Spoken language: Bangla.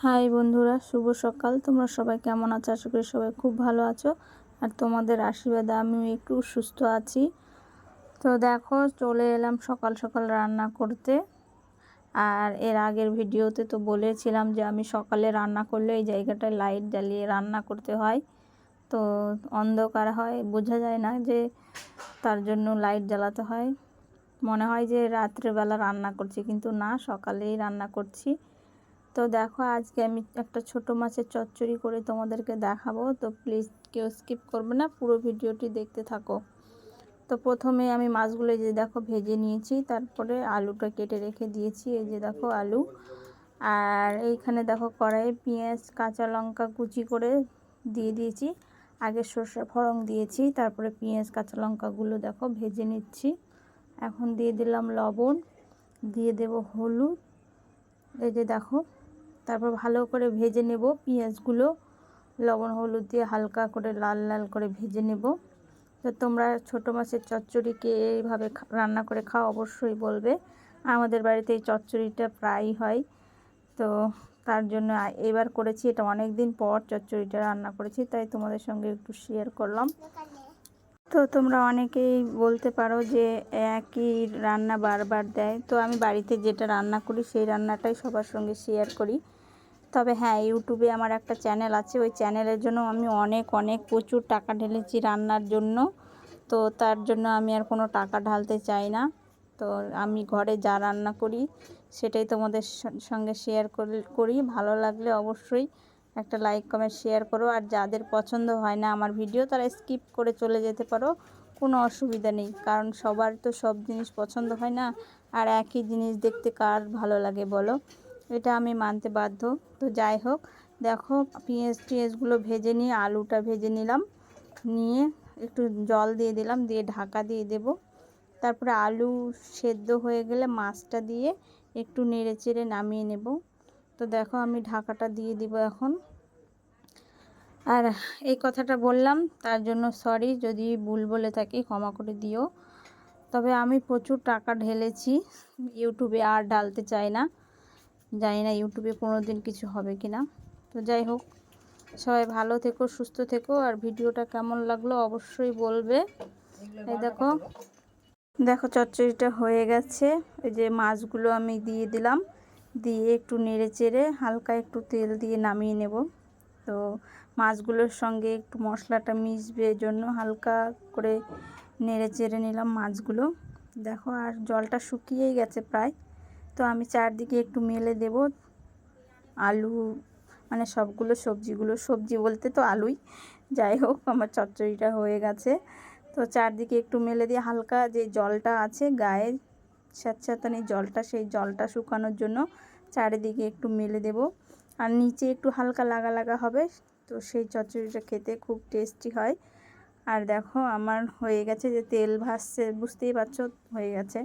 হাই বন্ধুরা, শুভ সকাল। তোমরা সবাই কেমন আছো? আশা করি সবাই খুব ভালো আছো। আর তোমাদের আশীর্বাদে আমিও একটু সুস্থ আছি। তো দেখো, চলে এলাম সকাল সকাল রান্না করতে। আর এর আগের ভিডিওতে তো বলেছিলাম যে আমি সকালে রান্না করলে এই জায়গাটায় লাইট জ্বালিয়ে রান্না করতে হয়। তো অন্ধকার হয়, বোঝা যায় না, যে তার জন্য লাইট জ্বালাতে হয়। মনে হয় যে রাত্রেবেলা রান্না করছি, কিন্তু না, সকালেই রান্না করছি। তো দেখো, আজকে আমি একটা ছোট মাছের চচ্চড়ি করে তোমাদেরকে দেখাবো। তো প্লিজ কেউ স্কিপ করবে না, পুরো ভিডিওটি দেখতে থাকো। তো প্রথমে আমি মাছগুলো যে দেখো ভেজে নিয়েছি, তারপরে আলুটা কেটে রেখে দিয়েছি। এই যে দেখো আলু। আর এইখানে দেখো কড়াইয়ে পেঁয়াজ কাঁচা লঙ্কা কুচি করে দিয়ে দিয়েছি। আগে সর্ষে ফোড়ন দিয়েছি, তারপরে পেঁয়াজ কাঁচা লঙ্কাগুলো দেখো ভেজে নিচ্ছি। এখন দিয়ে দিলাম লবণ, দিয়ে দেব হলুদ। এই যে দেখো, তারপর ভালো করে ভেজে নেব পেঁয়াজগুলো। লবণ হলুদ দিয়ে হালকা করে লাল লাল করে ভেজে নেব। তো তোমরা ছোটো মাছের চচ্চড়িকে এইভাবে রান্না করে খাও, অবশ্যই বলবে। আমাদের বাড়িতে এই চচ্চড়িটা প্রায়ই হয়। তো তার জন্য এবার করেছি, এটা অনেক দিন পর চচ্চড়িটা রান্না করেছি, তাই তোমাদের সঙ্গে একটু শেয়ার করলাম। তো তোমরা অনেকেই বলতে পারো যে একই রান্না বারবার দেয়। তো আমি বাড়িতে যেটা রান্না করি সেই রান্নাটাই সবার সঙ্গে শেয়ার করি। তবে হ্যাঁ, ইউটিউবে আমার একটা চ্যানেল আছে, ওই চ্যানেলের জন্য আমি অনেক প্রচুর টাকা ঢেলেছি রান্নার জন্য। তো তার জন্য আমি আর কোনো টাকা ঢালতে চাই না। তো আমি ঘরে যা রান্না করি সেটাই তোমাদের সঙ্গে শেয়ার করি। ভালো লাগলে অবশ্যই একটা লাইক কমেন্ট শেয়ার করো। আর যাদের পছন্দ হয় না আমার ভিডিও, তারা স্কিপ করে চলে যেতে পারো, কোনো অসুবিধা নেই। কারণ সবার তো সব জিনিস পছন্দ হয় না, আর একই জিনিস দেখতে কার ভালো লাগে বলো, এটা আমি মানতে বাধ্য। তো যাই হোক, দেখো পেঁয়াজগুলো ভেজে নিয়ে আলুটা ভেজে নিলাম, নিয়ে একটু জল দিয়ে দিলাম, দিয়ে ঢাকা দিয়ে দেব। তারপরে আলু সেদ্ধ হয়ে গেলে মাছটা দিয়ে একটু নেড়ে চেড়ে নামিয়ে নেব। তো দেখো, আমি ঢাকাটা দিয়ে দিব এখন। আর এই কথাটা বললাম তার জন্য সরি, যদি ভুল বলে থাকি ক্ষমা করে দিও। তবে আমি প্রচুর টাকা ঢেলেছি ইউটিউবে, আর ঢালতে চাই না। জানি না ইউটিউবে কোনো দিন কিছু হবে কি না। তো যাই হোক, সবাই ভালো থেকো, সুস্থ থেকো। আর ভিডিওটা কেমন লাগলো অবশ্যই বলবে। এই দেখো দেখো চচ্চড়িটা হয়ে গেছে। এই যে মাছগুলো আমি দিয়ে দিলাম, দিয়ে একটু নেড়ে চেড়ে হালকা একটু তেল দিয়ে নামিয়ে নেব। তো মাছগুলোর সঙ্গে একটু মশলাটা মিশবে, জন্য হালকা করে নেড়ে চেড়ে নিলাম মাছগুলো। দেখো, আর জলটা শুকিয়েই গেছে প্রায়। তো আমি চারদিকে একটু মেলে দেব আলু, মানে সবগুলো সবজি বলতে তো আলুই। যাই হোক, আমার চচ্চড়িটা হয়ে গেছে। তো চারদিকে একটু মেলে দিয়ে হালকা যে জলটা আছে গায়ে স্যাঁতস্যাঁতানি জলটা, সেই জলটা শুকানোর জন্য চারিদিকে একটু মেলে দেব। আর নিচে একটু হালকা লাগা লাগা হবে, তো সেই চচ্চড়িটা খেতে খুব টেস্টি হয়। আর দেখো আমার হয়ে গেছে, যে তেল ভাসছে, বুঝতেই পারছো হয়ে গেছে।